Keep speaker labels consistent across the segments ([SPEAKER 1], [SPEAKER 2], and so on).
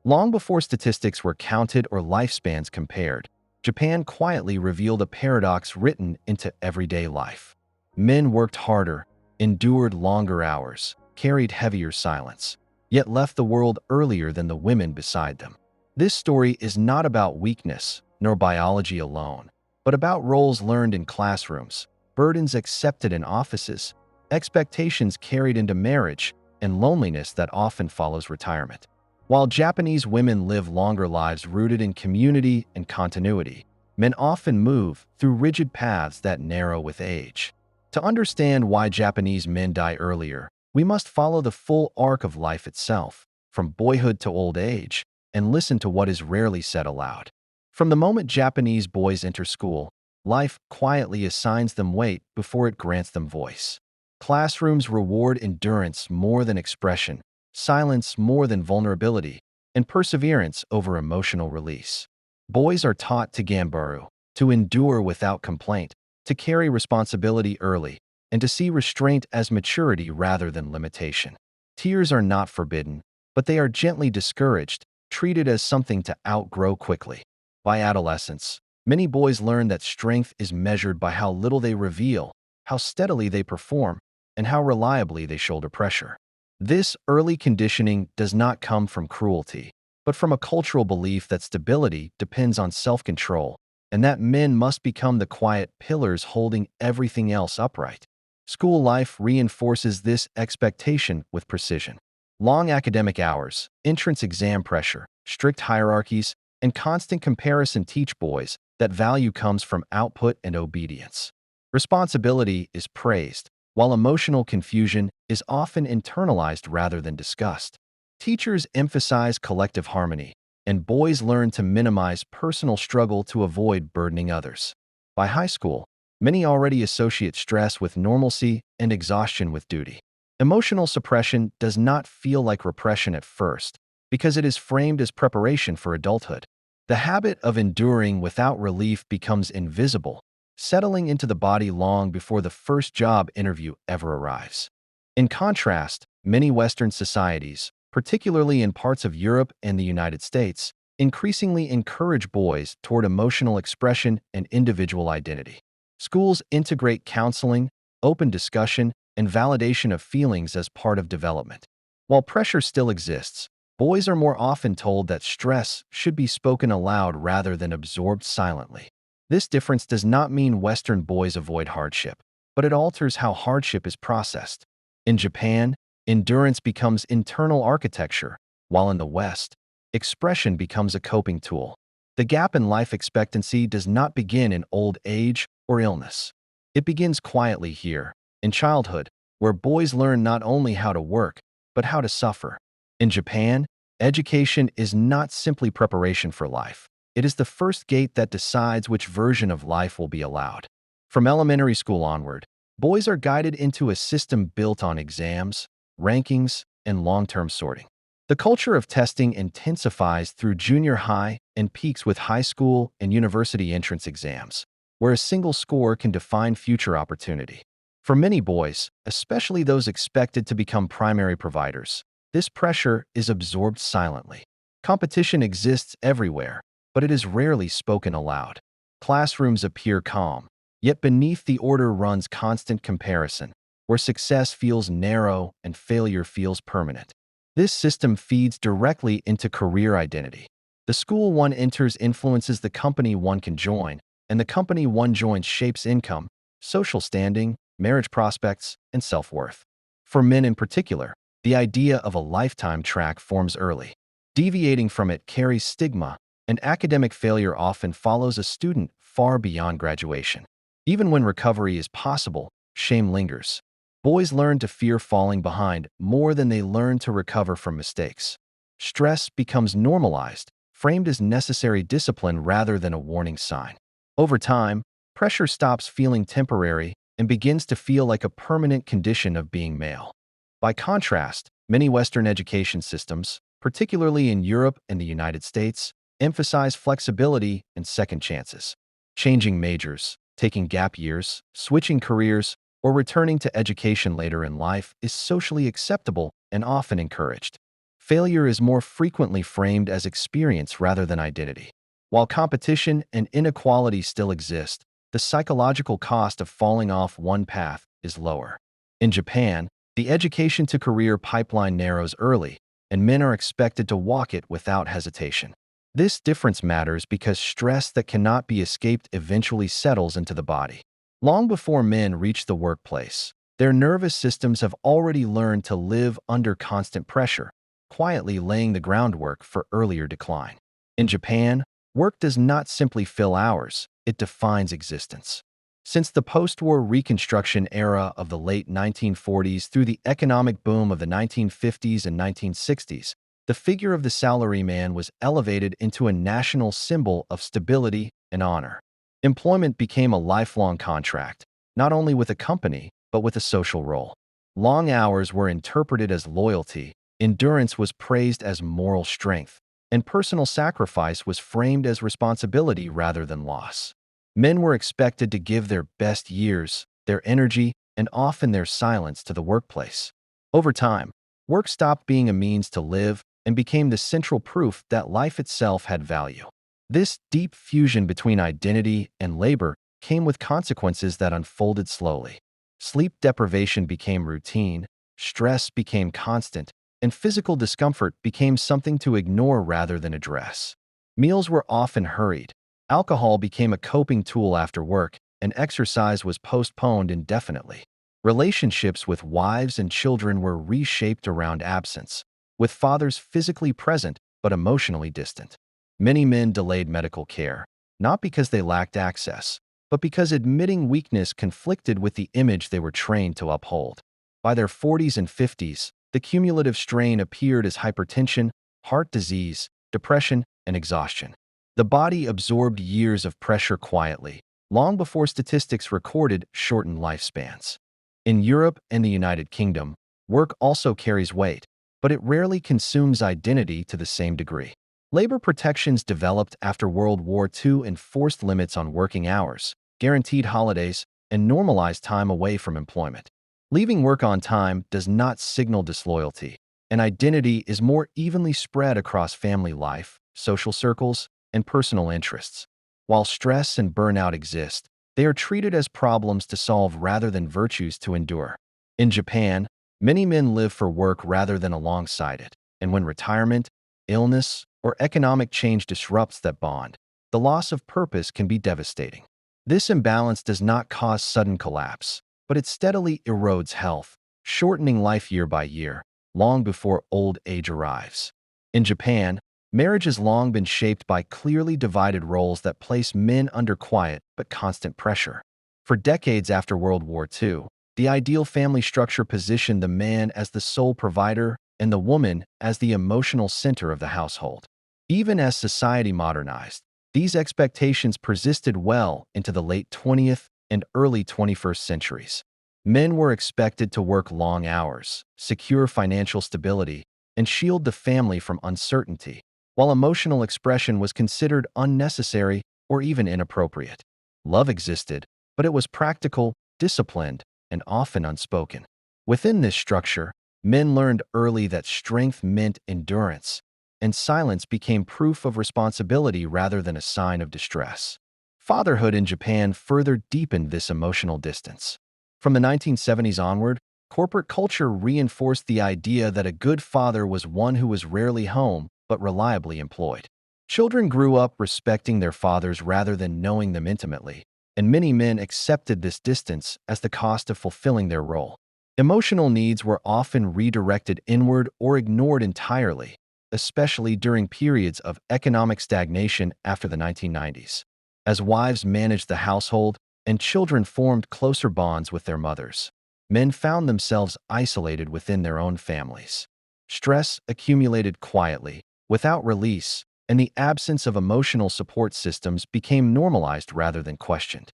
[SPEAKER 1] Long before statistics were counted or lifespans compared, Japan quietly revealed a paradox written into everyday life. Men worked harder, endured longer hours, carried heavier silence, yet left the world earlier than the women beside them. This story is not about weakness nor biology alone, but about roles learned in classrooms, burdens accepted in offices, expectations carried into marriage, and loneliness that often follows retirement. While Japanese women live longer lives rooted in community and continuity, men often move through rigid paths that narrow with age. To understand why Japanese men die earlier, we must follow the full arc of life itself, from boyhood to old age, and listen to what is rarely said aloud. From the moment Japanese boys enter school, life quietly assigns them weight before it grants them voice. Classrooms reward endurance more than expression, silence more than vulnerability, and perseverance over emotional release. Boys are taught to gambaru, to endure without complaint, to carry responsibility early, and to see restraint as maturity rather than limitation. Tears are not forbidden, but they are gently discouraged, treated as something to outgrow quickly. By adolescence, many boys learn that strength is measured by how little they reveal, how steadily they perform, and how reliably they shoulder pressure. This early conditioning does not come from cruelty, but from a cultural belief that stability depends on self-control, and that men must become the quiet pillars holding everything else upright. School life reinforces this expectation with precision. Long academic hours, entrance exam pressure, strict hierarchies, and constant comparison teach boys that value comes from output and obedience. Responsibility is praised, while emotional confusion is often internalized rather than discussed. Teachers emphasize collective harmony, and boys learn to minimize personal struggle to avoid burdening others. By high school, many already associate stress with normalcy and exhaustion with duty. Emotional suppression does not feel like repression at first, because it is framed as preparation for adulthood. The habit of enduring without relief becomes invisible, settling into the body long before the first job interview ever arrives. In contrast, many Western societies, particularly in parts of Europe and the United States, increasingly encourage boys toward emotional expression and individual identity. Schools integrate counseling, open discussion, and validation of feelings as part of development. While pressure still exists, boys are more often told that stress should be spoken aloud rather than absorbed silently. This difference does not mean Western boys avoid hardship, but it alters how hardship is processed. In Japan, endurance becomes internal architecture, while in the West, expression becomes a coping tool. The gap in life expectancy does not begin in old age or illness. It begins quietly here, in childhood, where boys learn not only how to work, but how to suffer. In Japan, education is not simply preparation for life. It is the first gate that decides which version of life will be allowed. From elementary school onward, boys are guided into a system built on exams, rankings, and long-term sorting. The culture of testing intensifies through junior high and peaks with high school and university entrance exams, where a single score can define future opportunity. For many boys, especially those expected to become primary providers, this pressure is absorbed silently. Competition exists everywhere, but it is rarely spoken aloud. Classrooms appear calm, yet beneath the order runs constant comparison, where success feels narrow and failure feels permanent. This system feeds directly into career identity. The school one enters influences the company one can join, and the company one joins shapes income, social standing, marriage prospects, and self-worth. For men in particular, the idea of a lifetime track forms early. Deviating from it carries stigma, and academic failure often follows a student far beyond graduation. Even when recovery is possible, shame lingers. Boys learn to fear falling behind more than they learn to recover from mistakes. Stress becomes normalized, framed as necessary discipline rather than a warning sign. Over time, pressure stops feeling temporary and begins to feel like a permanent condition of being male. By contrast, many Western education systems, particularly in Europe and the United States, emphasize flexibility and second chances. Changing majors, taking gap years, switching careers, or returning to education later in life is socially acceptable and often encouraged. Failure is more frequently framed as experience rather than identity. While competition and inequality still exist, the psychological cost of falling off one path is lower. In Japan, the education-to-career pipeline narrows early, and men are expected to walk it without hesitation. This difference matters because stress that cannot be escaped eventually settles into the body. Long before men reach the workplace, their nervous systems have already learned to live under constant pressure, quietly laying the groundwork for earlier decline. In Japan, work does not simply fill hours, it defines existence. Since the post-war Reconstruction era of the late 1940s through the economic boom of the 1950s and 1960s, the figure of the salaryman was elevated into a national symbol of stability and honor. Employment became a lifelong contract, not only with a company, but with a social role. Long hours were interpreted as loyalty, endurance was praised as moral strength, and personal sacrifice was framed as responsibility rather than loss. Men were expected to give their best years, their energy, and often their silence to the workplace. Over time, work stopped being a means to live and became the central proof that life itself had value. This deep fusion between identity and labor came with consequences that unfolded slowly. Sleep deprivation became routine, stress became constant, and physical discomfort became something to ignore rather than address. Meals were often hurried, alcohol became a coping tool after work, and exercise was postponed indefinitely. Relationships with wives and children were reshaped around absence, with fathers physically present but emotionally distant. Many men delayed medical care, not because they lacked access, but because admitting weakness conflicted with the image they were trained to uphold. By their 40s and 50s, the cumulative strain appeared as hypertension, heart disease, depression, and exhaustion. The body absorbed years of pressure quietly, long before statistics recorded shortened lifespans. In Europe and the United Kingdom, work also carries weight, but it rarely consumes identity to the same degree. Labor protections developed after World War II enforced limits on working hours, guaranteed holidays, and normalized time away from employment. Leaving work on time does not signal disloyalty, and identity is more evenly spread across family life, social circles, and personal interests. While stress and burnout exist, they are treated as problems to solve rather than virtues to endure. In Japan, many men live for work rather than alongside it, and when retirement, illness, or economic change disrupts that bond, the loss of purpose can be devastating. This imbalance does not cause sudden collapse, but it steadily erodes health, shortening life year by year, long before old age arrives. In Japan, marriage has long been shaped by clearly divided roles that place men under quiet but constant pressure. For decades after World War II, the ideal family structure positioned the man as the sole provider and the woman as the emotional center of the household. Even as society modernized, these expectations persisted well into the late 20th and early 21st centuries. Men were expected to work long hours, secure financial stability, and shield the family from uncertainty, while emotional expression was considered unnecessary or even inappropriate. Love existed, but it was practical, disciplined, and often unspoken. Within this structure, men learned early that strength meant endurance, and silence became proof of responsibility rather than a sign of distress. Fatherhood in Japan further deepened this emotional distance. From the 1970s onward, corporate culture reinforced the idea that a good father was one who was rarely home but reliably employed. Children grew up respecting their fathers rather than knowing them intimately, and many men accepted this distance as the cost of fulfilling their role. Emotional needs were often redirected inward or ignored entirely, especially during periods of economic stagnation after the 1990s. As wives managed the household and children formed closer bonds with their mothers, men found themselves isolated within their own families. Stress accumulated quietly, without release, and the absence of emotional support systems became normalized rather than questioned.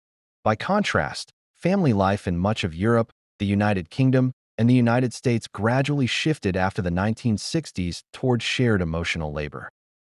[SPEAKER 1] By contrast, family life in much of Europe, the United Kingdom, and the United States gradually shifted after the 1960s toward shared emotional labor.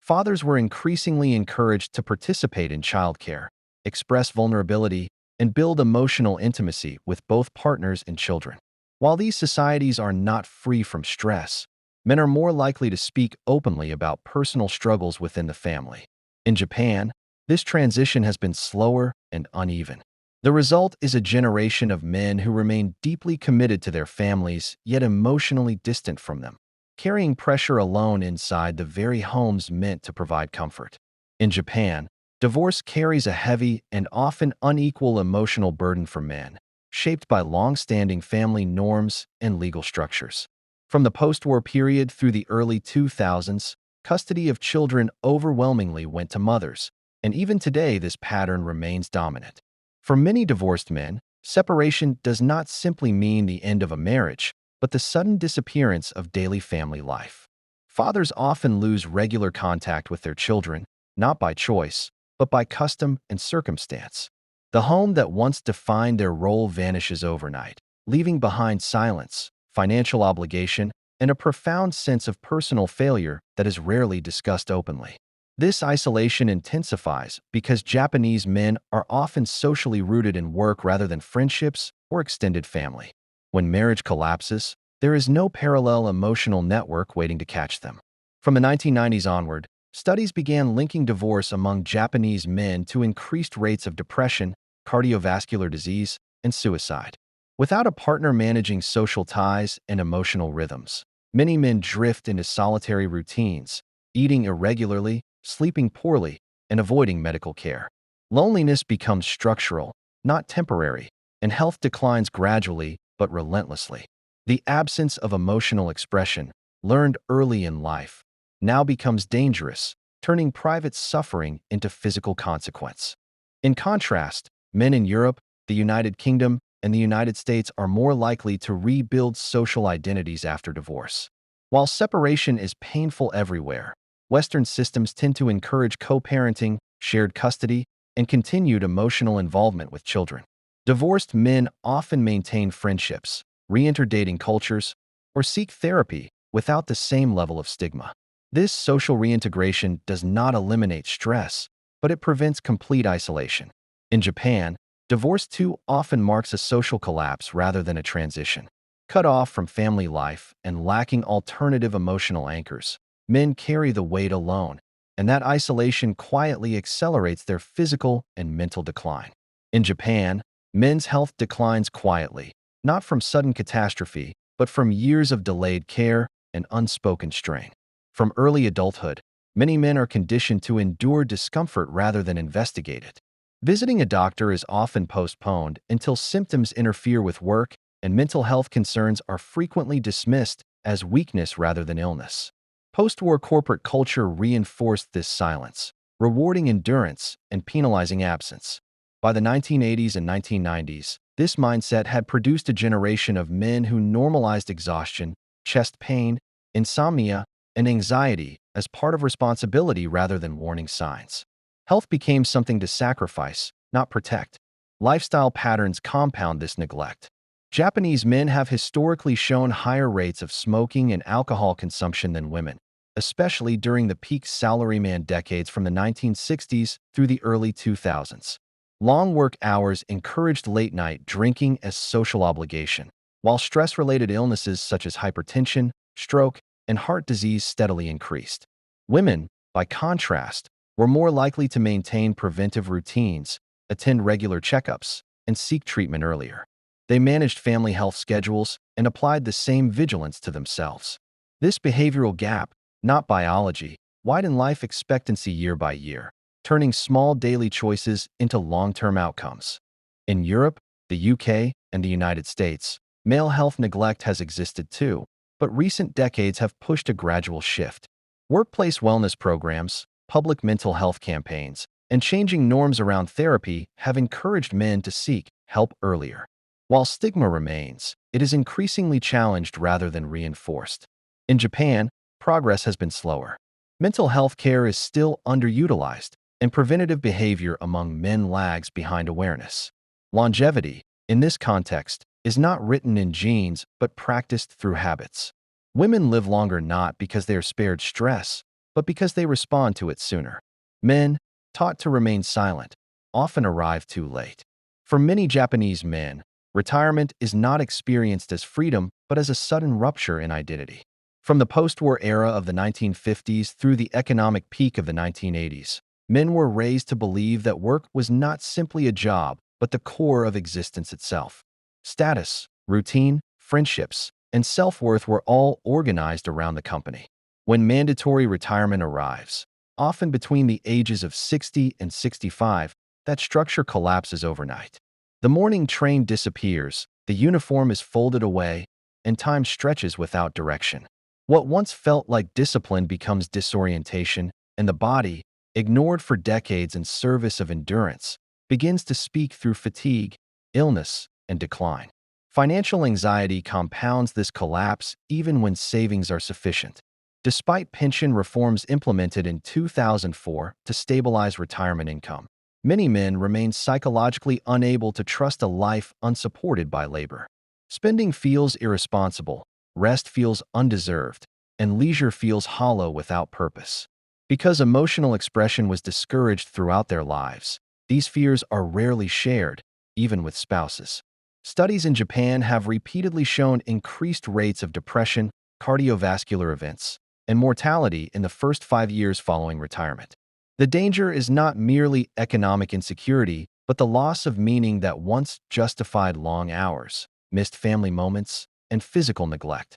[SPEAKER 1] Fathers were increasingly encouraged to participate in childcare, express vulnerability, and build emotional intimacy with both partners and children. While these societies are not free from stress, Men are more likely to speak openly about personal struggles within the family. In Japan, this transition has been slower and uneven. The result is a generation of men who remain deeply committed to their families, yet emotionally distant from them, carrying pressure alone inside the very homes meant to provide comfort. In Japan, divorce carries a heavy and often unequal emotional burden for men, shaped by long-standing family norms and legal structures. From the post-war period through the early 2000s, custody of children overwhelmingly went to mothers, and even today this pattern remains dominant. For many divorced men, separation does not simply mean the end of a marriage, but the sudden disappearance of daily family life. Fathers often lose regular contact with their children, not by choice, but by custom and circumstance. The home that once defined their role vanishes overnight, leaving behind silence, financial obligation, and a profound sense of personal failure that is rarely discussed openly. This isolation intensifies because Japanese men are often socially rooted in work rather than friendships or extended family. When marriage collapses, there is no parallel emotional network waiting to catch them. From the 1990s onward, studies began linking divorce among Japanese men to increased rates of depression, cardiovascular disease, and suicide. Without a partner managing social ties and emotional rhythms, many men drift into solitary routines, eating irregularly, sleeping poorly, and avoiding medical care. Loneliness becomes structural, not temporary, and health declines gradually but relentlessly. The absence of emotional expression, learned early in life, now becomes dangerous, turning private suffering into physical consequence. In contrast, men in Europe, the United Kingdom, and the United States are more likely to rebuild social identities after divorce. While separation is painful everywhere, Western systems tend to encourage co-parenting, shared custody, and continued emotional involvement with children. Divorced men often maintain friendships, re-enter dating cultures, or seek therapy without the same level of stigma. This social reintegration does not eliminate stress, but it prevents complete isolation. In Japan, divorce too often marks a social collapse rather than a transition. Cut off from family life and lacking alternative emotional anchors, men carry the weight alone, and that isolation quietly accelerates their physical and mental decline. In Japan, men's health declines quietly, not from sudden catastrophe, but from years of delayed care and unspoken strain. From early adulthood, many men are conditioned to endure discomfort rather than investigate it. Visiting a doctor is often postponed until symptoms interfere with work, and mental health concerns are frequently dismissed as weakness rather than illness. Post-war corporate culture reinforced this silence, rewarding endurance and penalizing absence. By the 1980s and 1990s, this mindset had produced a generation of men who normalized exhaustion, chest pain, insomnia, and anxiety as part of responsibility rather than warning signs. Health became something to sacrifice, not protect. Lifestyle patterns compound this neglect. Japanese men have historically shown higher rates of smoking and alcohol consumption than women, especially during the peak salaryman decades from the 1960s through the early 2000s. Long work hours encouraged late-night drinking as social obligation, while stress-related illnesses such as hypertension, stroke, and heart disease steadily increased. Women, by contrast, were more likely to maintain preventive routines, attend regular checkups, and seek treatment earlier. They managed family health schedules and applied the same vigilance to themselves. This behavioral gap, not biology, widened life expectancy year by year, turning small daily choices into long-term outcomes. In Europe, the UK, and the United States, male health neglect has existed too, but recent decades have pushed a gradual shift. Workplace wellness programs, public mental health campaigns, and changing norms around therapy have encouraged men to seek help earlier. While stigma remains, it is increasingly challenged rather than reinforced. In Japan, progress has been slower. Mental health care is still underutilized, and preventative behavior among men lags behind awareness. Longevity, in this context, is not written in genes but practiced through habits. Women live longer not because they are spared stress, but because they respond to it sooner. Men, taught to remain silent, often arrive too late. For many Japanese men, retirement is not experienced as freedom but as a sudden rupture in identity. From the post-war era of the 1950s through the economic peak of the 1980s, men were raised to believe that work was not simply a job, but the core of existence itself. Status, routine, friendships, and self-worth were all organized around the company. When mandatory retirement arrives, often between the ages of 60 and 65, that structure collapses overnight. The morning train disappears, the uniform is folded away, and time stretches without direction. What once felt like discipline becomes disorientation, and the body, ignored for decades in service of endurance, begins to speak through fatigue, illness, and decline. Financial anxiety compounds this collapse even when savings are sufficient. Despite pension reforms implemented in 2004 to stabilize retirement income, many men remain psychologically unable to trust a life unsupported by labor. Spending feels irresponsible, rest feels undeserved, and leisure feels hollow without purpose. Because emotional expression was discouraged throughout their lives, these fears are rarely shared, even with spouses. Studies in Japan have repeatedly shown increased rates of depression, cardiovascular events, and mortality in the first 5 years following retirement. The danger is not merely economic insecurity, but the loss of meaning that once justified long hours, missed family moments, and physical neglect.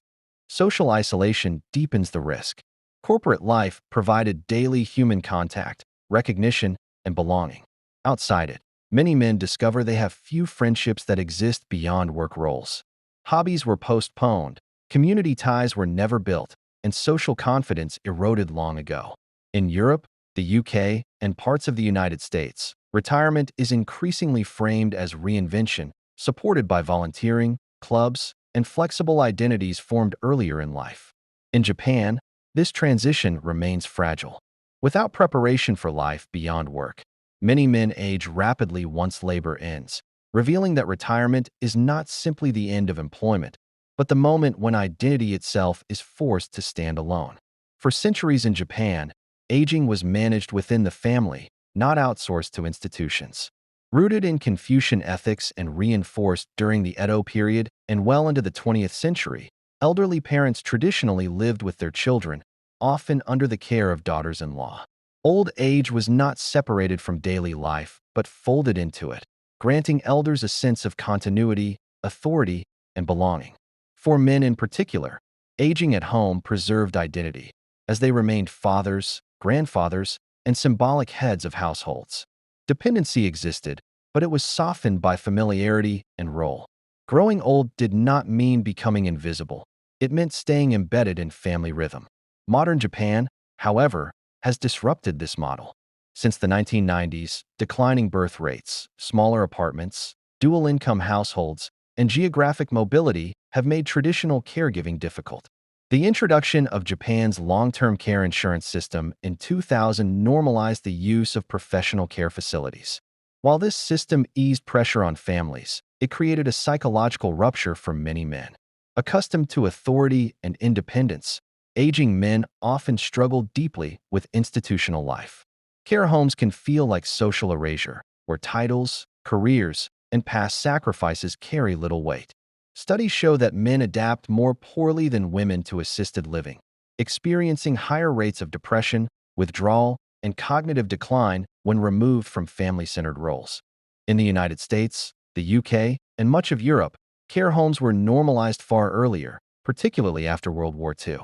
[SPEAKER 1] Social isolation deepens the risk. Corporate life provided daily human contact, recognition, and belonging. Outside it, many men discover they have few friendships that exist beyond work roles. Hobbies were postponed, community ties were never built, and social confidence eroded long ago. In Europe, the UK, and parts of the United States, retirement is increasingly framed as reinvention, supported by volunteering, clubs, and flexible identities formed earlier in life. In Japan, this transition remains fragile. Without preparation for life beyond work, many men age rapidly once labor ends, revealing that retirement is not simply the end of employment, but the moment when identity itself is forced to stand alone. For centuries in Japan, aging was managed within the family, not outsourced to institutions. Rooted in Confucian ethics and reinforced during the Edo period and well into the 20th century, elderly parents traditionally lived with their children, often under the care of daughters-in-law. Old age was not separated from daily life, but folded into it, granting elders a sense of continuity, authority, and belonging. For men in particular, aging at home preserved identity, as they remained fathers, grandfathers, and symbolic heads of households. Dependency existed, but it was softened by familiarity and role. Growing old did not mean becoming invisible. It meant staying embedded in family rhythm. Modern Japan, however, has disrupted this model. Since the 1990s, declining birth rates, smaller apartments, dual-income households, and geographic mobility have made traditional caregiving difficult. The introduction of Japan's long-term care insurance system in 2000 normalized the use of professional care facilities. While this system eased pressure on families, it created a psychological rupture for many men. Accustomed to authority and independence, aging men often struggle deeply with institutional life. Care homes can feel like social erasure, where titles, careers, and past sacrifices carry little weight. Studies show that men adapt more poorly than women to assisted living, experiencing higher rates of depression, withdrawal, and cognitive decline when removed from family-centered roles. In the United States, the UK, and much of Europe, care homes were normalized far earlier, particularly after World War II.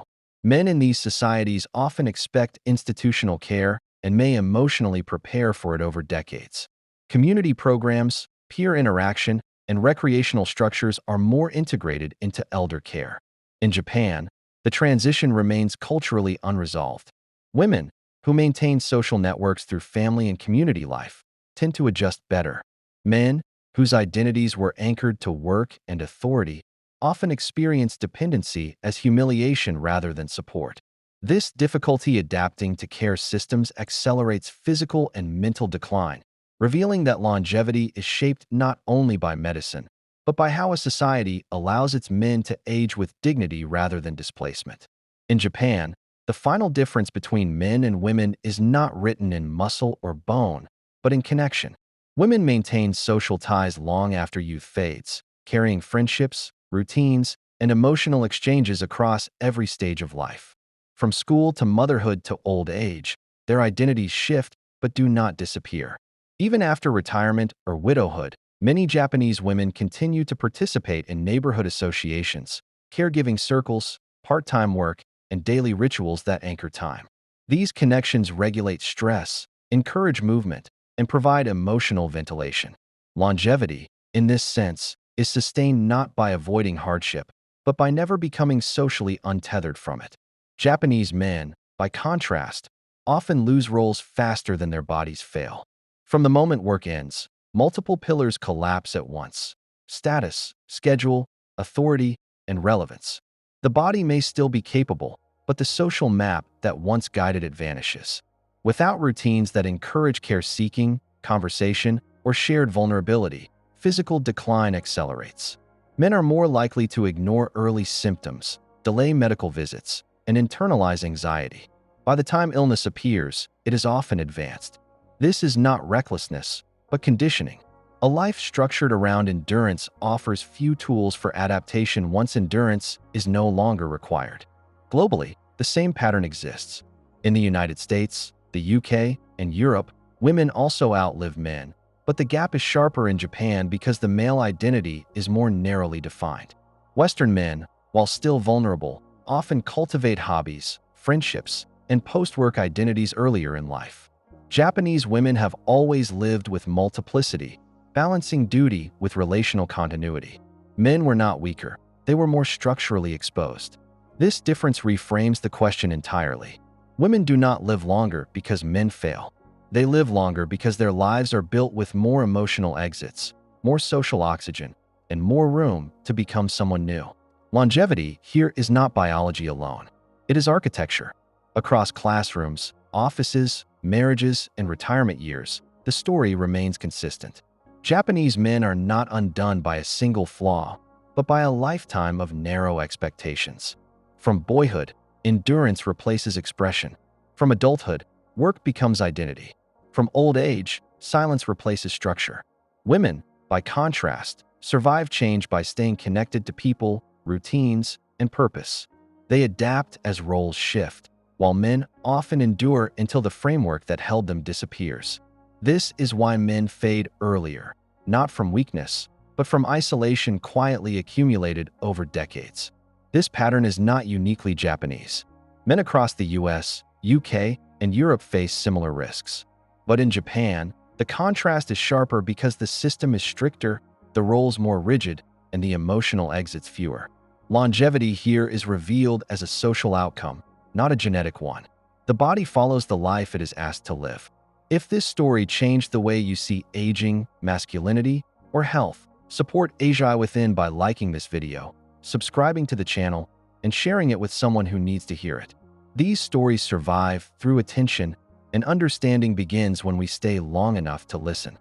[SPEAKER 1] Men in these societies often expect institutional care and may emotionally prepare for it over decades. Community programs, peer interaction, and recreational structures are more integrated into elder care. In Japan, the transition remains culturally unresolved. Women, who maintain social networks through family and community life, tend to adjust better. Men, whose identities were anchored to work and authority, often experience dependency as humiliation rather than support. This difficulty adapting to care systems accelerates physical and mental decline, revealing that longevity is shaped not only by medicine, but by how a society allows its men to age with dignity rather than displacement. In Japan, the final difference between men and women is not written in muscle or bone, but in connection. Women maintain social ties long after youth fades, carrying friendships, routines, and emotional exchanges across every stage of life. From school to motherhood to old age, their identities shift but do not disappear. Even after retirement or widowhood, many Japanese women continue to participate in neighborhood associations, caregiving circles, part-time work, and daily rituals that anchor time. These connections regulate stress, encourage movement, and provide emotional ventilation. Longevity, in this sense, is sustained not by avoiding hardship, but by never becoming socially untethered from it. Japanese men, by contrast, often lose roles faster than their bodies fail. From the moment work ends, multiple pillars collapse at once: status, schedule, authority, and relevance. The body may still be capable, but the social map that once guided it vanishes. Without routines that encourage care-seeking, conversation, or shared vulnerability, physical decline accelerates. Men are more likely to ignore early symptoms, delay medical visits, and internalize anxiety. By the time illness appears, it is often advanced. This is not recklessness, but conditioning. A life structured around endurance offers few tools for adaptation once endurance is no longer required. Globally, the same pattern exists. In the United States, the UK, and Europe, women also outlive men, but the gap is sharper in Japan because the male identity is more narrowly defined. Western men, while still vulnerable, often cultivate hobbies, friendships, and post-work identities earlier in life. Japanese women have always lived with multiplicity, balancing duty with relational continuity. Men were not weaker, they were more structurally exposed. This difference reframes the question entirely. Women do not live longer because men fail. They live longer because their lives are built with more emotional exits, more social oxygen, and more room to become someone new. Longevity here is not biology alone. It is architecture. Across classrooms, offices, marriages, and retirement years, the story remains consistent. Japanese men are not undone by a single flaw, but by a lifetime of narrow expectations. From boyhood, endurance replaces expression. From adulthood, work becomes identity. From old age, silence replaces structure. Women, by contrast, survive change by staying connected to people, routines, and purpose. They adapt as roles shift, while men often endure until the framework that held them disappears. This is why men fade earlier, not from weakness, but from isolation quietly accumulated over decades. This pattern is not uniquely Japanese. Men across the US, UK, and Europe face similar risks. But in Japan, the contrast is sharper because the system is stricter, the roles more rigid, and the emotional exits fewer. Longevity here is revealed as a social outcome, not a genetic one. The body follows the life it is asked to live. If this story changed the way you see aging, masculinity, or health, support AsiaEyewithin by liking this video, subscribing to the channel, and sharing it with someone who needs to hear it. These stories survive through attention, and understanding begins when we stay long enough to listen.